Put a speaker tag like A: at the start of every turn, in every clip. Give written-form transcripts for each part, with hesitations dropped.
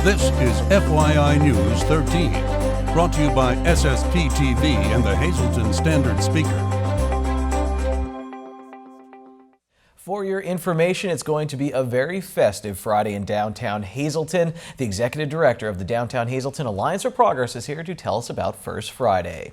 A: This is FYI News 13, brought to you by SSPTV and the Hazleton Standard Speaker.
B: For your information, it's going to be a very festive Friday in downtown Hazleton. The executive director of the Downtown Hazleton Alliance for Progress is here to tell us about First Friday.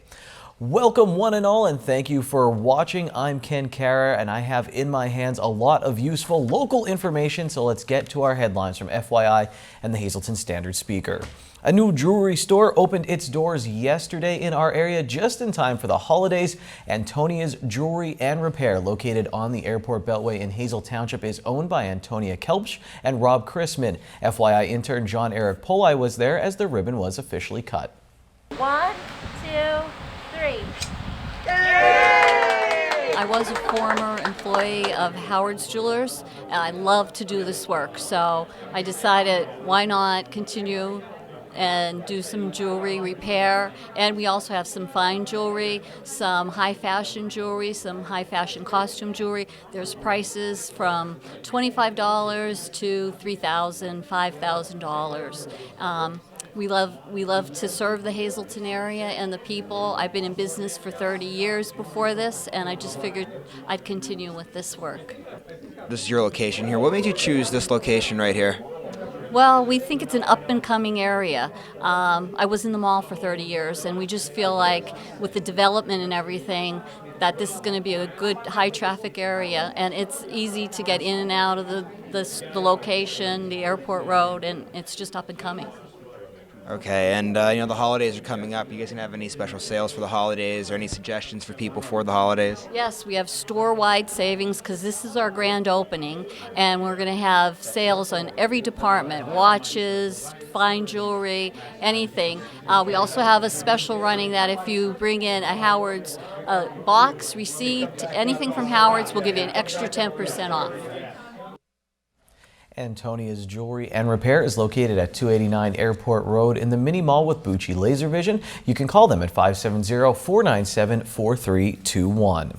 B: Welcome one and all, and thank you for watching. I'm Ken Kara, and I have in my hands a lot of useful local information, so let's get to our headlines from FYI and the Hazleton Standard Speaker. A new jewelry store opened its doors yesterday in our area just in time for the holidays. Antonias Jewelry and Repair, located on the Airport Beltway in Hazel Township, is owned by Antonia Kelpsch and Rob Chrisman. FYI intern John Eric Poli was there as the ribbon was officially cut.
C: 1, 2, 3.
D: Yay! I was a former employee of Howard's Jewelers, and I love to do this work, so I decided why not continue and do some jewelry repair. And we also have some fine jewelry, some high fashion jewelry, some high fashion costume jewelry. There's prices from $25 to $3,000, $5,000. We love to serve the Hazleton area and the people. I've been in business for 30 years before this, and I just figured I'd continue with this work.
E: This is your location here. What made you choose this location right here?
D: Well, we think it's an up-and-coming area. I was in the mall for 30 years, and we just feel like with the development and everything, that this is going to be a good high-traffic area, and it's easy to get in and out of the location, the airport road, and it's just up-and-coming.
E: Okay, and the holidays are coming up. You guys gonna have any special sales for the holidays or any suggestions for people for the holidays?
D: Yes, we have store-wide savings because this is our grand opening, and we're going to have sales on every department: watches, fine jewelry, anything. We also have a special running that if you bring in a Howard's box, receipt, anything from Howard's, we'll give you an extra 10% off.
B: Antonia's Jewelry and Repair is located at 289 Airport Road in the mini mall with Bucci Laser Vision. You can call them at 570-497-4321.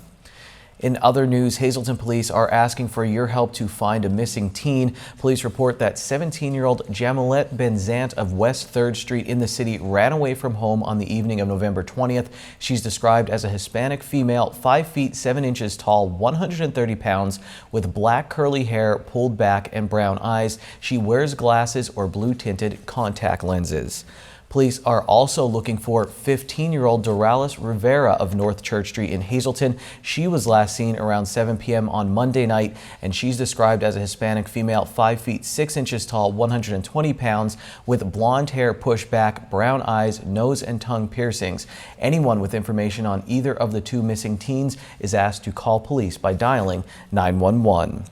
B: In other news, Hazleton police are asking for your help to find a missing teen. Police report that 17-year-old Jamilette Benzant of West 3rd Street in the city ran away from home on the evening of November 20th. She's described as a Hispanic female, 5 feet 7 inches tall, 130 pounds, with black curly hair pulled back and brown eyes. She wears glasses or blue-tinted contact lenses. Police are also looking for 15-year-old Doralis Rivera of North Church Street in Hazleton. She was last seen around 7 p.m. on Monday night, and she's described as a Hispanic female, 5 feet 6 inches tall, 120 pounds, with blonde hair pushed back, brown eyes, nose and tongue piercings. Anyone with information on either of the two missing teens is asked to call police by dialing 911.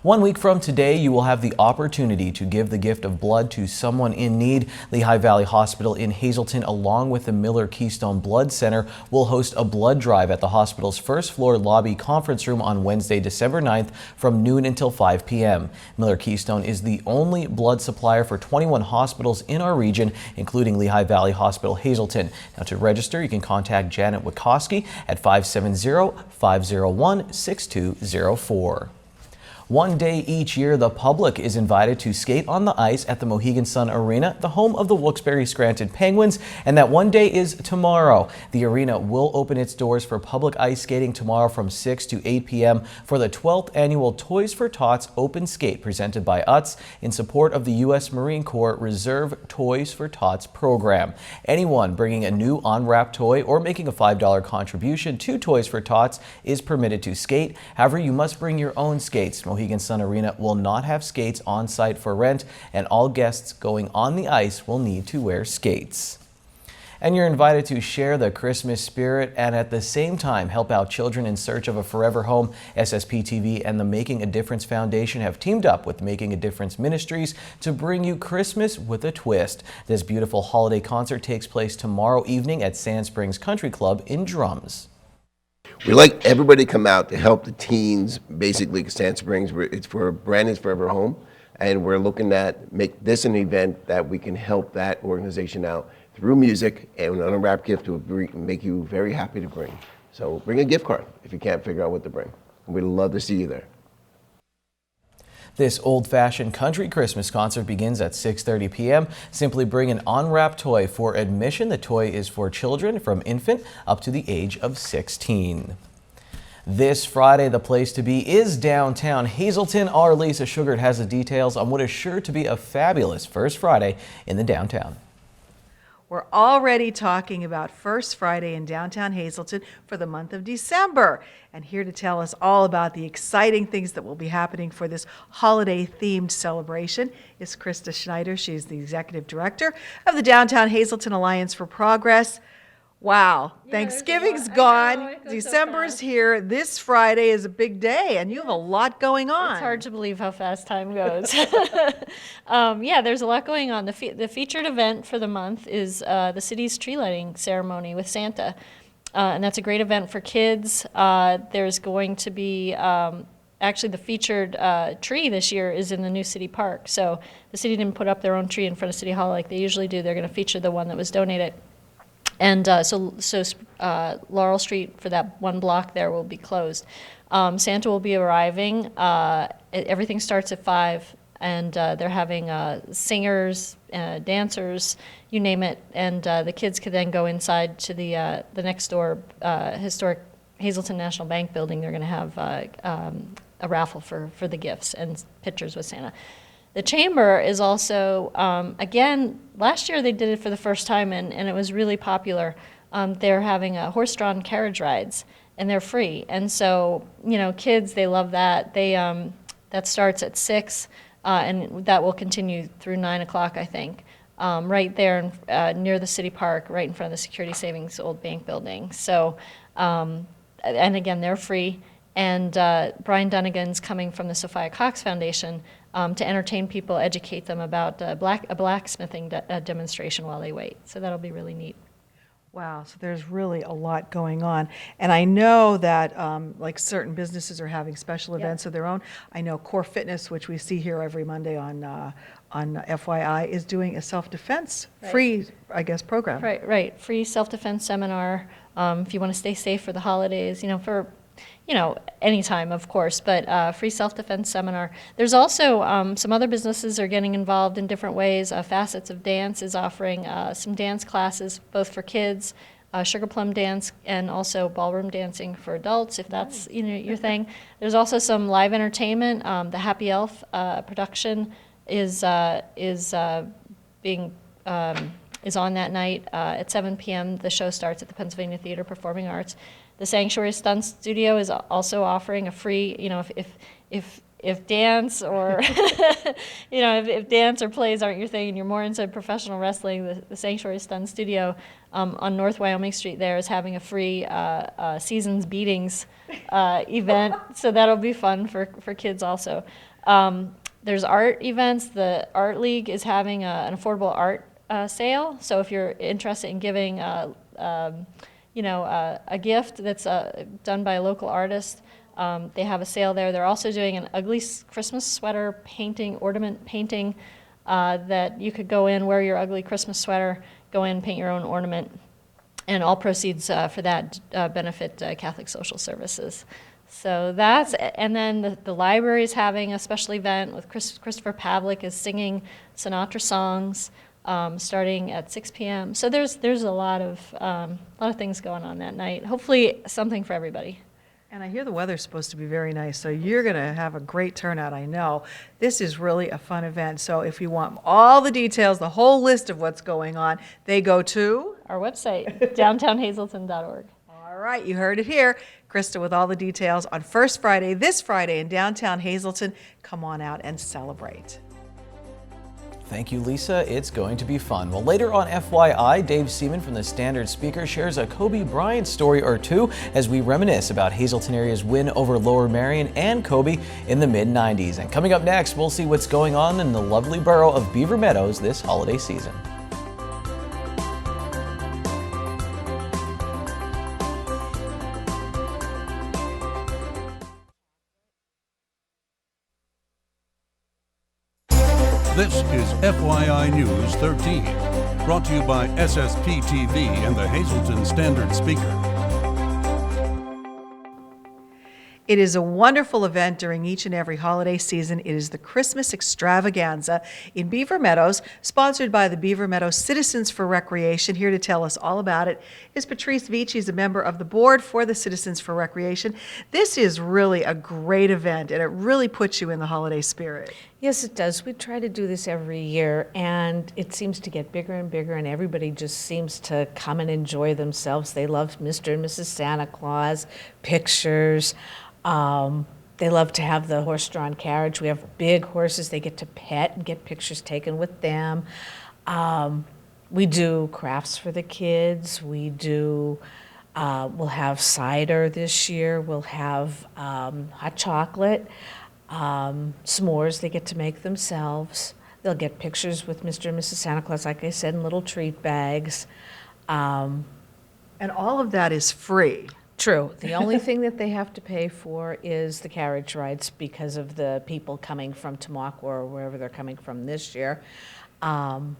B: 1 week from today, you will have the opportunity to give the gift of blood to someone in need. Lehigh Valley Hospital in Hazleton, along with the Miller Keystone Blood Center, will host a blood drive at the hospital's first floor lobby conference room on Wednesday, December 9th from noon until 5 p.m. Miller Keystone is the only blood supplier for 21 hospitals in our region, including Lehigh Valley Hospital, Hazleton. Now, to register, you can contact Janet Wikoski at 570-501-6204. One day each year, the public is invited to skate on the ice at the Mohegan Sun Arena, the home of the Wilkes-Barre-Scranton Penguins, and that one day is tomorrow. The arena will open its doors for public ice skating tomorrow from 6 to 8 p.m. for the 12th annual Toys for Tots Open Skate presented by UTS in support of the U.S. Marine Corps Reserve Toys for Tots program. Anyone bringing a new unwrapped toy or making a $5 contribution to Toys for Tots is permitted to skate. However, you must bring your own skates. Mohegan Sun Arena will not have skates on site for rent, and all guests going on the ice will need to wear skates. And you're invited to share the Christmas spirit and at the same time help out children in search of a forever home. SSPTV and the Making a Difference Foundation have teamed up with Making a Difference Ministries to bring you Christmas with a twist. This beautiful holiday concert takes place tomorrow evening at Sand Springs Country Club in Drums.
F: We like everybody to come out to help the teens, basically Sand Springs. It's for Brandon's Forever Home, and we're looking at make this an event that we can help that organization out through music, and an unwrapped gift will make you very happy to bring. So bring a gift card if you can't figure out what to bring. We'd love to see you there.
B: This old-fashioned country Christmas concert begins at 6:30 p.m. Simply bring an unwrapped toy for admission. The toy is for children from infant up to the age of 16. This Friday, the place to be is downtown Hazleton. Our Lisa Sugart has the details on what is sure to be a fabulous first Friday in the downtown.
G: We're already talking about First Friday in downtown Hazleton for the month of December. And here to tell us all about the exciting things that will be happening for this holiday-themed celebration is Krista Schneider. She's the Executive Director of the Downtown Hazleton Alliance for Progress. Wow, Thanksgiving's gone, December's here, this Friday is a big day, and you have a lot going on.
H: It's hard to believe how fast time goes. Yeah, there's a lot going on. The featured event for the month is the city's tree lighting ceremony with Santa, and that's a great event for kids. There's going to be, actually the featured tree this year is in the new city park, so the city didn't put up their own tree in front of City Hall like they usually do. They're going to feature the one that was donated. And so Laurel Street for that one block there will be closed. Santa will be arriving. Everything starts at 5, and they're having singers, dancers, you name it. And the kids could then go inside to the next door historic Hazleton National Bank building. They're going to have a raffle for the gifts and pictures with Santa. The Chamber is also, again, last year they did it for the first time, and it was really popular. They're having horse-drawn carriage rides, and they're free. And so, you know, kids, they love that. That starts at 6, and that will continue through 9 o'clock, I think, right there near the city park, right in front of the Security Savings old bank building. So, and again, they're free. And Brian Dunnigan's coming from the Sophia Cox Foundation to entertain people, educate them about a blacksmithing demonstration while they wait. So that'll be really neat.
G: Wow, so there's really a lot going on. And I know that like certain businesses are having special events of their own. I know Core Fitness, which we see here every Monday on FYI, is doing a self-defense free, I guess, program.
H: Right. Free self-defense seminar. If you want to stay safe for the holidays, for anytime, of course, but free self-defense seminar. There's also some other businesses are getting involved in different ways. Facets of Dance is offering some dance classes, both for kids, sugar plum dance, and also ballroom dancing for adults, if that's your thing. There's also some live entertainment. The Happy Elf production is on that night at 7 p.m. The show starts at the Pennsylvania Theater Performing Arts. The Sanctuary Stunt Studio is also offering a free, if dance or, if dance or plays aren't your thing and you're more into professional wrestling, the Sanctuary Stunt Studio on North Wyoming Street there is having a free Seasons Beatings event, so that'll be fun for kids also. There's art events. The Art League is having an affordable art sale, so if you're interested in giving a gift that's done by a local artist. They have a sale there. They're also doing an ugly Christmas sweater painting, ornament painting, that you could go in, wear your ugly Christmas sweater, go in, paint your own ornament, and all proceeds for that benefit Catholic Social Services. So and then the library is having a special event with Christopher Pavlik is singing Sinatra songs. Starting at 6 p.m. So there's a lot of things going on that night. Hopefully something for everybody.
G: And I hear the weather's supposed to be very nice, so you're going to have a great turnout, I know. This is really a fun event. So if you want all the details, the whole list of what's going on, they go to
H: our website, downtownhazleton.org.
G: All right, you heard it here. Krista with all the details on First Friday, this Friday in downtown Hazleton. Come on out and celebrate.
B: Thank you, Lisa. It's going to be fun. Well, later on FYI, Dave Seaman from the Standard Speaker shares a Kobe Bryant story or two as we reminisce about Hazleton area's win over Lower Merion and Kobe in the mid-90s. And coming up next, we'll see what's going on in the lovely borough of Beaver Meadows this holiday season.
A: This is FYI News 13, brought to you by SSPTV and the Hazleton Standard Speaker.
G: It is a wonderful event during each and every holiday season. It is the Christmas Extravaganza in Beaver Meadows, sponsored by the Beaver Meadows Citizens for Recreation. Here to tell us all about it is Patrice Veach. She's a member of the board for the Citizens for Recreation. This is really a great event, and it really puts you in the holiday spirit.
I: Yes, it does. We try to do this every year, and it seems to get bigger and bigger, and everybody just seems to come and enjoy themselves. They love Mr. and Mrs. Santa Claus, pictures. They love to have the horse-drawn carriage. We have big horses they get to pet and get pictures taken with them. We do crafts for the kids. We do, we'll have cider this year. We'll have hot chocolate. S'mores they get to make themselves. They'll get pictures with Mr. and Mrs. Santa Claus, like I said, in little treat bags.
G: And all of that is free.
I: True. The only thing that they have to pay for is the carriage rides because of the people coming from Tamaqua or wherever they're coming from this year. And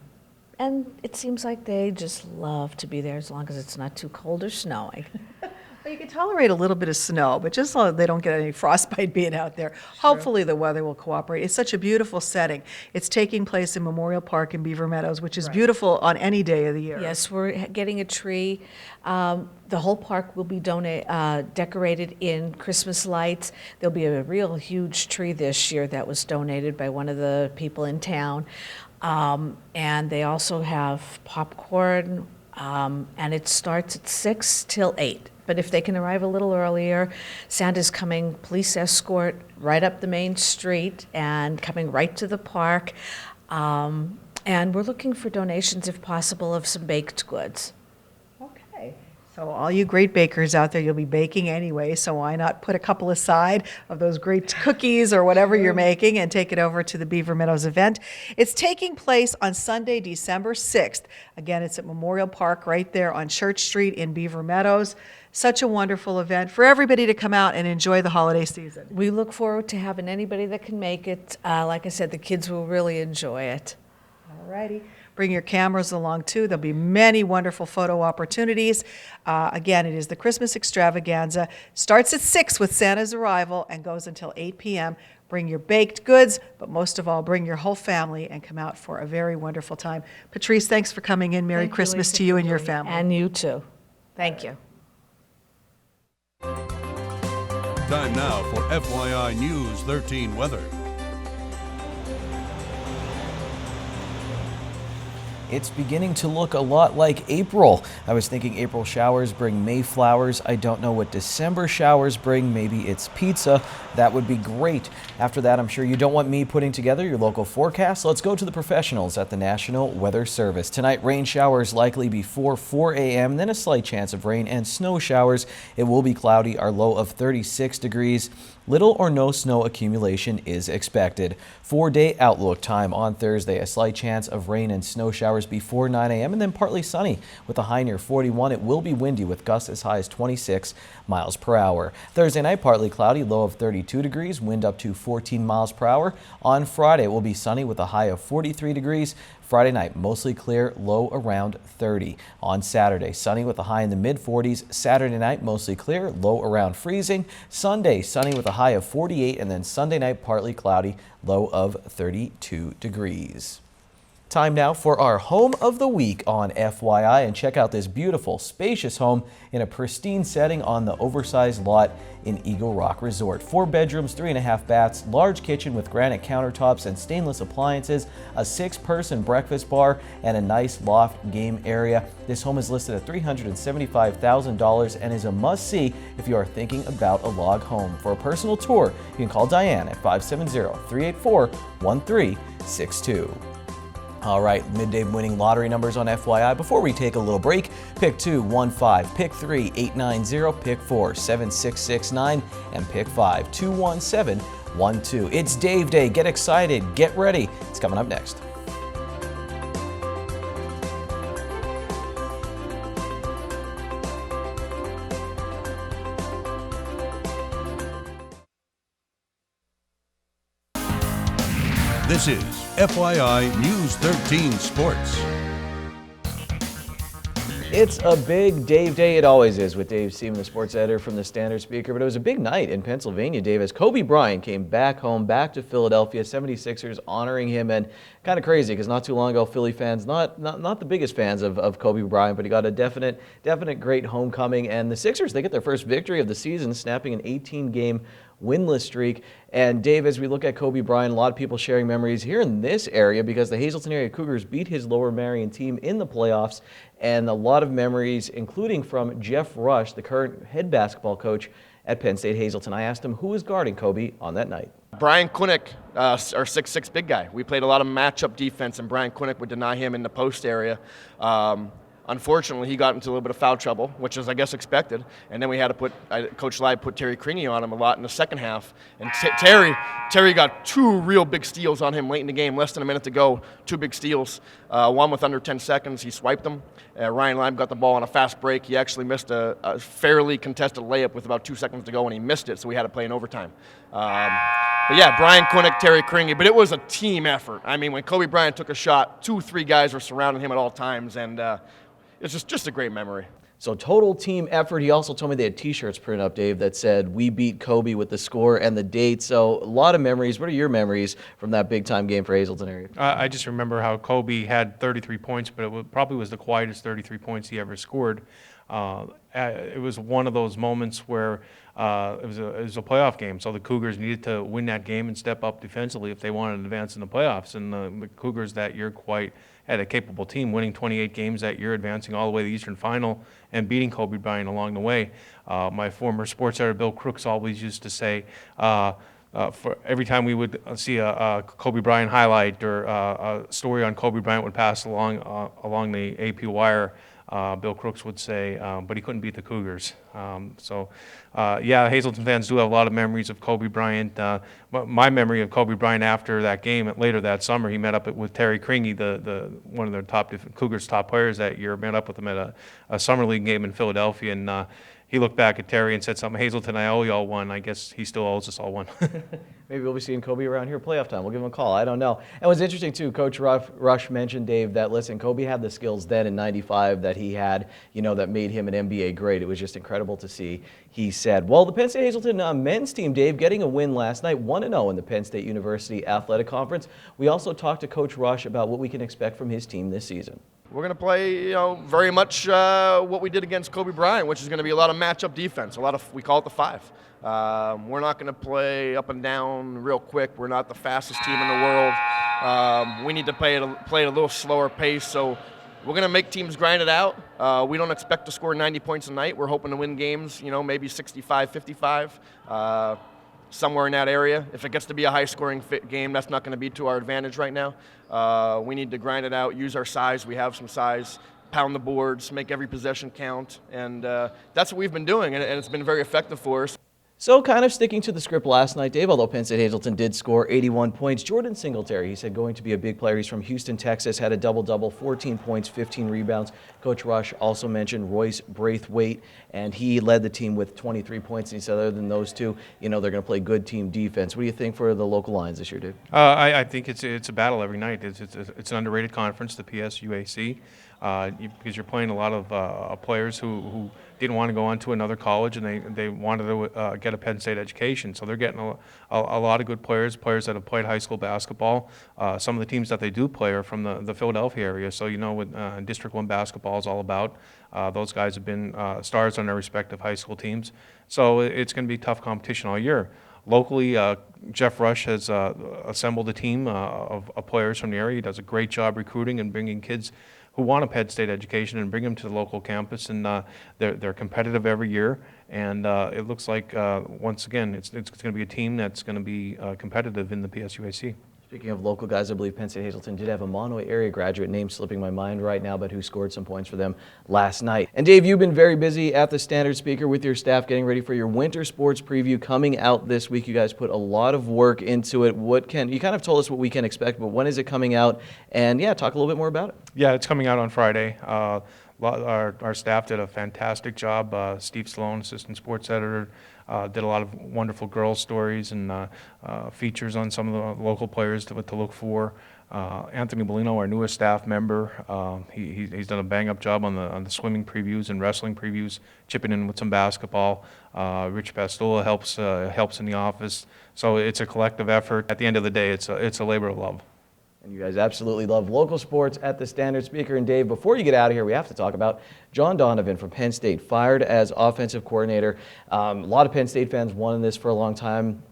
I: it seems like they just love to be there as long as it's not too cold or snowing.
G: Well, you can tolerate a little bit of snow, but just so they don't get any frostbite being out there. Hopefully the weather will cooperate. It's such a beautiful setting. It's taking place in Memorial Park in Beaver Meadows, which is beautiful on any day of the year.
I: Yes, we're getting a tree. The whole park will be decorated in Christmas lights. There'll be a real huge tree this year that was donated by one of the people in town. And they also have popcorn, and it starts at 6 till 8. But if they can arrive a little earlier, Santa's coming, police escort, right up the main street and coming right to the park. And we're looking for donations, if possible, of some baked goods.
G: Okay. So all you great bakers out there, you'll be baking anyway, so why not put a couple aside of those great cookies or whatever you're making and take it over to the Beaver Meadows event. It's taking place on Sunday, December 6th. Again, it's at Memorial Park right there on Church Street in Beaver Meadows. Such a wonderful event for everybody to come out and enjoy the holiday season.
I: We look forward to having anybody that can make it. Like I said, the kids will really enjoy it.
G: All righty. Bring your cameras along, too. There'll be many wonderful photo opportunities. Again, it is the Christmas Extravaganza. Starts at 6 with Santa's arrival and goes until 8 p.m. Bring your baked goods, but most of all, bring your whole family and come out for a very wonderful time. Patrice, thanks for coming in. Merry Christmas to you and your family.
I: And you, too. Thank you.
A: Time now for FYI News 13 weather.
B: It's beginning to look a lot like April. I was thinking April showers bring May flowers. I don't know what December showers bring. Maybe it's pizza. That would be great. After that, I'm sure you don't want me putting together your local forecast. Let's go to the professionals at the National Weather Service. Tonight, rain showers likely before 4 a.m., then a slight chance of rain and snow showers. It will be cloudy, our low of 36 degrees. Little or no snow accumulation is expected. 4-day outlook time on Thursday, a slight chance of rain and snow showers before 9 a.m. and then partly sunny with a high near 41. It will be windy with gusts as high as 26 miles per hour. Thursday night, partly cloudy, low of 32 degrees, wind up to 14 miles per hour. On Friday, it will be sunny with a high of 43 degrees. Friday night, mostly clear, low around 30. On Saturday, sunny with a high in the mid-40s. Saturday night, mostly clear, low around freezing. Sunday, sunny with a high of 48, and then Sunday night, partly cloudy, low of 32 degrees. Time now for our home of the week on FYI, and check out this beautiful, spacious home in a pristine setting on the oversized lot in Eagle Rock Resort. 4 bedrooms, 3.5 baths, large kitchen with granite countertops and stainless appliances, a 6-person breakfast bar, and a nice loft game area. This home is listed at $375,000 and is a must-see if you are thinking about a log home. For a personal tour, you can call Diane at 570-384-1362. All right, midday winning lottery numbers on FYI. Before we take a little break, pick 2, 1, 5, pick 3, 890, pick 4, 7669, and pick 5, 217, 12. It's Dave Day. Get excited. Get ready. It's coming up next.
A: This is FYI News 13 Sports.
B: It's a big Dave day. It always is with Dave Seaman, the sports editor from the Standard Speaker. But it was a big night in Pennsylvania, Dave, as Kobe Bryant came back home, back to Philadelphia. 76ers honoring him, and kind of crazy because not too long ago, Philly fans, not the biggest fans of Kobe Bryant, but he got a definite great homecoming. And the Sixers, they get their first victory of the season, snapping an 18-game winless streak. And Dave, as we look at Kobe Bryant, a lot of people sharing memories here in this area because the Hazleton area Cougars beat his Lower Merion team in the playoffs, and a lot of memories, including from Jeff Rush, the current head basketball coach at Penn State Hazleton. I asked him who was guarding Kobe on that night.
J: Brian Kunnick, our 6'6" big guy. We played a lot of matchup defense, and Brian Kunnick would deny him in the post area. Unfortunately, he got into a little bit of foul trouble, which is, I guess, expected. And then we had to Coach Live put Terry Creaney on him a lot in the second half. And Terry got two real big steals on him late in the game, less than a minute to go. Two big steals, one with under 10 seconds. He swiped them. Ryan Lime got the ball on a fast break. He actually missed a fairly contested layup with about 2 seconds to go, and he missed it, so we had to play in overtime. But yeah, Brian Kunnick, Terry Creaney. But it was a team effort. I mean, when Kobe Bryant took a shot, 2-3 guys were surrounding him at all times, and it's just a great memory.
B: So total team effort. He also told me they had T-shirts printed up, Dave, that said, "We beat Kobe," with the score and the date. So a lot of memories. What are your memories from that big-time game for Hazleton area?
K: I just remember how Kobe had 33 points, but probably was the quietest 33 points he ever scored. It was one of those moments where it was a playoff game, so the Cougars needed to win that game and step up defensively if they wanted to advance in the playoffs. And the Cougars that year had a capable team, winning 28 games that year, advancing all the way to the Eastern Final, and beating Kobe Bryant along the way. My former sports editor, Bill Crooks, always used to say, for every time we would see a Kobe Bryant highlight or a story on Kobe Bryant would pass along the AP wire, Bill Crooks would say, but he couldn't beat the Cougars. Yeah, Hazleton fans do have a lot of memories of Kobe Bryant. My memory of Kobe Bryant after that game, later that summer, he met up with Terry Creaney, one of the Cougars' top players that year, met up with him at a summer league game in Philadelphia, and he looked back at Terry and said something, "Hazleton, I owe you all one." I guess he still owes us all one.
B: Maybe we'll be seeing Kobe around here playoff time. We'll give him a call. I don't know. And what's interesting, too, Coach Rush mentioned, Dave, that, listen, Kobe had the skills then in '95 that he had, that made him an NBA great. It was just incredible to see, he said. Well, the Penn State Hazleton men's team, Dave, getting a win last night, 1-0 in the Penn State University Athletic Conference. We also talked to Coach Rush about what we can expect from his team this season.
J: We're going to play, very much what we did against Kobe Bryant, which is going to be a lot of matchup defense. We call it the 5. We're not going to play up and down real quick. We're not the fastest team in the world. We need to play at a little slower pace. So we're going to make teams grind it out. We don't expect to score 90 points a night. We're hoping to win games, maybe 65, 55. Somewhere in that area. If it gets to be a high-scoring game, that's not going to be to our advantage right now. We need to grind it out, use our size. We have some size, pound the boards, make every possession count, and that's what we've been doing, and it's been very effective for us.
B: So kind of sticking to the script last night, Dave, although Penn State Hazleton did score 81 points. Jordan Singletary, he said, going to be a big player. He's from Houston, Texas, had a double-double, 14 points, 15 rebounds. Coach Rush also mentioned Royce Braithwaite, and he led the team with 23 points. And he said other than those two, they're going to play good team defense. What do you think for the local Lions this year, Dave?
K: I think it's a battle every night. It's an underrated conference, the PSUAC. Because you're playing a lot of players who didn't want to go on to another college, and they wanted to get a Penn State education. So they're getting a lot of good players that have played high school basketball. Some of the teams that they do play are from the Philadelphia area. So what District 1 basketball is all about. Those guys have been stars on their respective high school teams. So it's going to be tough competition all year. Locally, Jeff Rush has assembled a team of players from the area. He does a great job recruiting and bringing kids who want a Penn State education and bring them to the local campus, and they're competitive every year. And it looks like once again it's going to be a team that's going to be competitive in the PSUAC.
B: Speaking of local guys, I believe Penn State Hazleton did have a Monterey area graduate, name slipping my mind right now, but who scored some points for them last night. And Dave, you've been very busy at the Standard Speaker with your staff getting ready for your winter sports preview coming out this week. You guys put a lot of work into it. You kind of told us what we can expect, but when is it coming out? And yeah, talk a little bit more about it.
K: Yeah, it's coming out on Friday. Our staff did a fantastic job. Steve Sloan, assistant sports editor, did a lot of wonderful girls stories and features on some of the local players to look for. Anthony Bellino, our newest staff member, he's done a bang-up job on the swimming previews and wrestling previews, chipping in with some basketball. Rich Pastola helps in the office. So it's a collective effort. At the end of the day, it's a labor of love.
B: And you guys absolutely love local sports at the Standard. Speaker and Dave, before you get out of here, we have to talk about John Donovan from Penn State, fired as offensive coordinator. A lot of Penn State fans wanted this for a long time.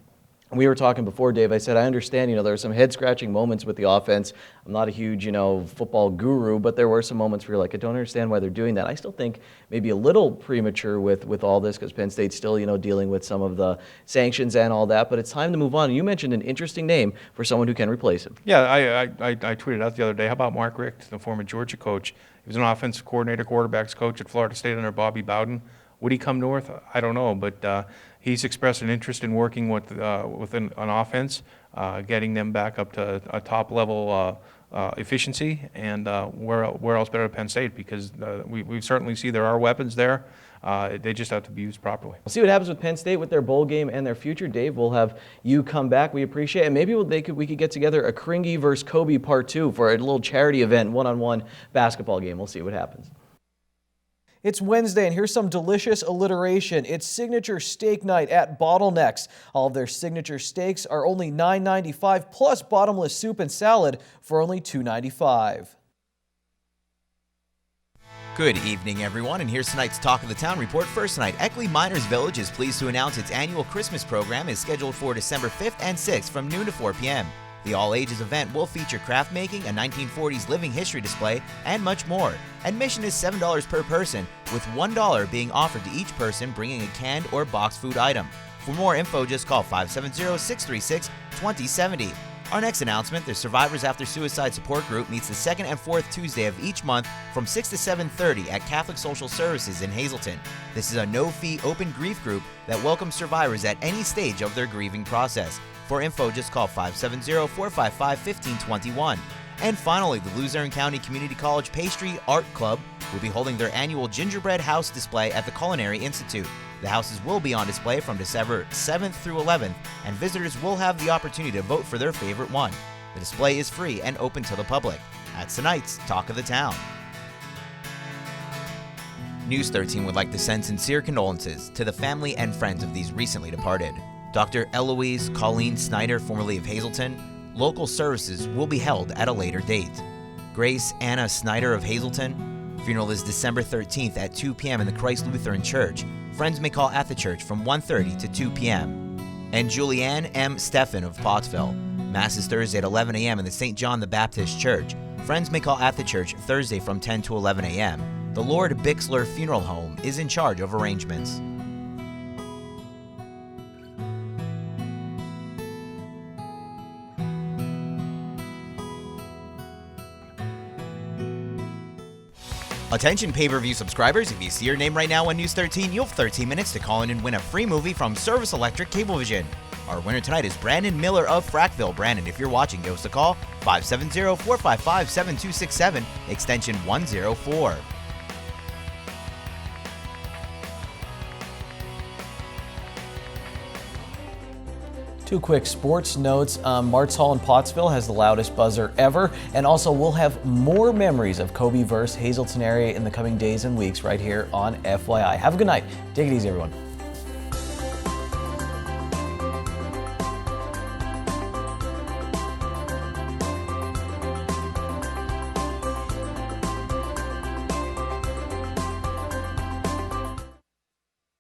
B: We were talking before, Dave. I said, I understand, there were some head-scratching moments with the offense. I'm not a huge, football guru, but there were some moments where you're like, I don't understand why they're doing that. I still think maybe a little premature with all this because Penn State's still, dealing with some of the sanctions and all that. But it's time to move on. You mentioned an interesting name for someone who can replace him.
K: Yeah, I tweeted out the other day, how about Mark Richt, the former Georgia coach? He was an offensive coordinator, quarterbacks coach at Florida State under Bobby Bowden. Would he come north? I don't know, but he's expressed an interest in working with an offense, getting them back up to a top level efficiency, and where else better than Penn State? Because we certainly see there are weapons there. They just have to be used properly.
B: We'll see what happens with Penn State with their bowl game and their future. Dave, we'll have you come back. We appreciate it. And maybe we could get together a Kringy versus Kobe Part 2 for a little charity event, one-on-one basketball game. We'll see what happens. It's Wednesday, and here's some delicious alliteration. It's signature steak night at Bottlenecks. All of their signature steaks are only $9.95, plus bottomless soup and salad for only $2.95.
L: Good evening, everyone, and here's tonight's Talk of the Town report. First tonight, Eckley Miners Village is pleased to announce its annual Christmas program is scheduled for December 5th and 6th from noon to 4 p.m. The all-ages event will feature craft making, a 1940s living history display, and much more. Admission is $7 per person, with $1 being offered to each person bringing a canned or boxed food item. For more info, just call 570-636-2070. Our next announcement, the Survivors After Suicide Support Group meets the second and fourth Tuesday of each month from 6 to 7:30 at Catholic Social Services in Hazleton. This is a no-fee open grief group that welcomes survivors at any stage of their grieving process. For info, just call 570-455-1521. And finally, the Luzerne County Community College Pastry Art Club will be holding their annual gingerbread house display at the Culinary Institute. The houses will be on display from December 7th through 11th, and visitors will have the opportunity to vote for their favorite one. The display is free and open to the public. That's tonight's Talk of the Town. News 13 would like to send sincere condolences to the family and friends of these recently departed. Dr. Eloise Colleen Snyder, formerly of Hazleton. Local services will be held at a later date. Grace Anna Snyder of Hazleton. Funeral is December 13th at 2 p.m. in the Christ Lutheran Church. Friends may call at the church from 1:30 to 2 p.m. And Julianne M. Steffen of Pottsville. Mass is Thursday at 11 a.m. in the St. John the Baptist Church. Friends may call at the church Thursday from 10 to 11 a.m. The Lord Bixler Funeral Home is in charge of arrangements. Attention pay-per-view subscribers, if you see your name right now on News 13, you'll have 13 minutes to call in and win a free movie from Service Electric Cablevision. Our winner tonight is Brandon Miller of Frackville. Brandon, if you're watching, give us a call, 570-455-7267, extension 104.
B: Two quick sports notes. Martz Hall in Pottsville has the loudest buzzer ever. And also, we'll have more memories of Kobe versus Hazleton area in the coming days and weeks right here on FYI. Have a good night. Take it easy, everyone.